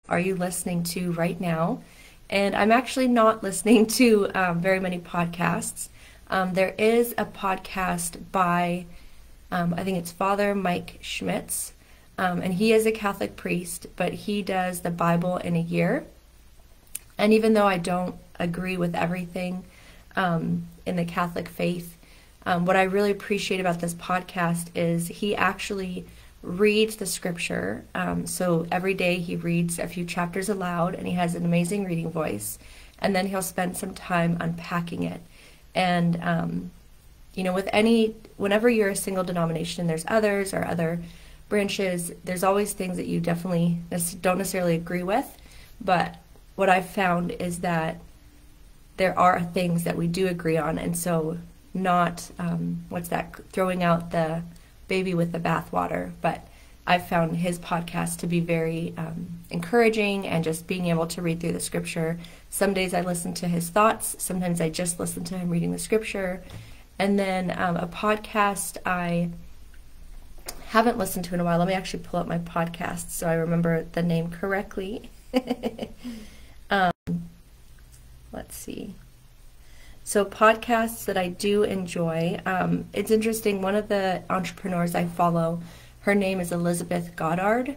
are you listening to right now? And I'm actually not listening to very many podcasts. There is a podcast by, I think it's Father Mike Schmitz, and he is a Catholic priest, but he does the Bible in a year. And even though I don't agree with everything in the Catholic faith, what I really appreciate about this podcast is he actually reads the scripture. So every day he reads a few chapters aloud, and he has an amazing reading voice. And then he'll spend some time unpacking it. And, whenever you're a single denomination, there's others or other branches, there's always things that you definitely don't necessarily agree with. But what I've found is that there are things that we do agree on. And so not, throwing out the baby with the bathwater, but I've found his podcast to be very encouraging, and just being able to read through the scripture. Some days I listen to his thoughts, sometimes I just listen to him reading the scripture. And then a podcast I haven't listened to in a while. Let me actually pull up my podcast so I remember the name correctly. Let's see. So podcasts that I do enjoy, it's interesting, one of the entrepreneurs I follow, her name is Elizabeth Goddard,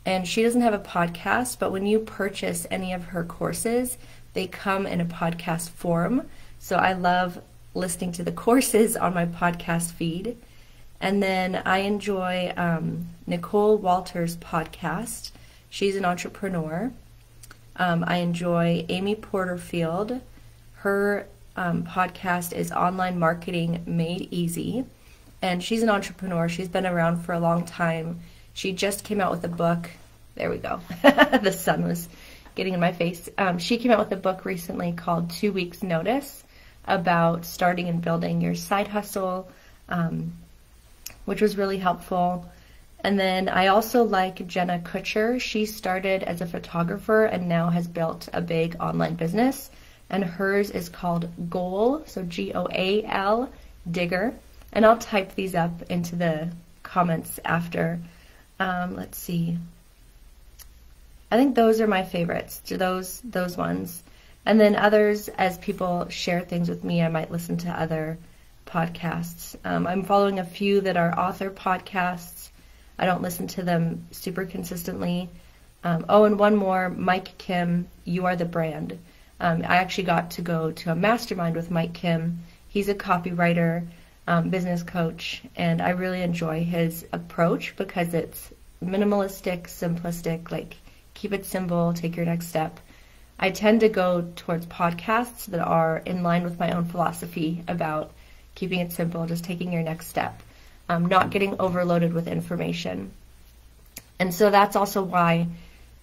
and she doesn't have a podcast, but when you purchase any of her courses, they come in a podcast form. So I love listening to the courses on my podcast feed. And then I enjoy Nicole Walters' podcast. She's an entrepreneur. I enjoy Amy Porterfield. Her podcast is Online Marketing Made Easy, and she's an entrepreneur. She's been around for a long time. She just came out with a book. There we go. The sun was getting in my face. She came out with a book recently called 2 Weeks Notice, about starting and building your side hustle, which was really helpful. And then I also like Jenna Kutcher. She started as a photographer and now has built a big online business. And hers is called Goal, so Goal, Digger. And I'll type these up into the comments after. Let's see. I think those are my favorites, those ones. And then others, as people share things with me, I might listen to other podcasts. I'm following a few that are author podcasts. I don't listen to them super consistently. And one more, Mike Kim, You Are the Brand. I actually got to go to a mastermind with Mike Kim. He's a copywriter, business coach, and I really enjoy his approach because it's minimalistic, simplistic, like keep it simple, take your next step. I tend to go towards podcasts that are in line with my own philosophy about keeping it simple, just taking your next step, not getting overloaded with information. And so that's also why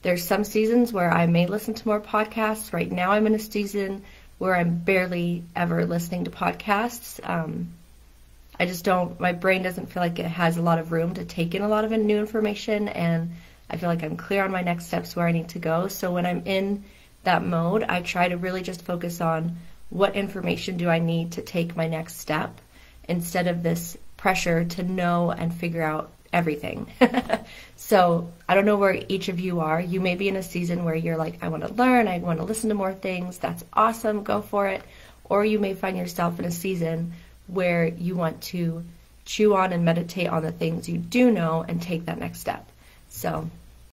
there's some seasons where I may listen to more podcasts. Right now I'm in a season where I'm barely ever listening to podcasts. I just don't, my brain doesn't feel like it has a lot of room to take in a lot of new information, and I feel like I'm clear on my next steps where I need to go. So when I'm in that mode, I try to really just focus on what information do I need to take my next step, instead of this pressure to know and figure out everything. So I don't know where each of you are. You may be in a season where you're like, I want to learn, I want to listen to more things. That's awesome, go for it. Or you may find yourself in a season where you want to chew on and meditate on the things you do know and take that next step. So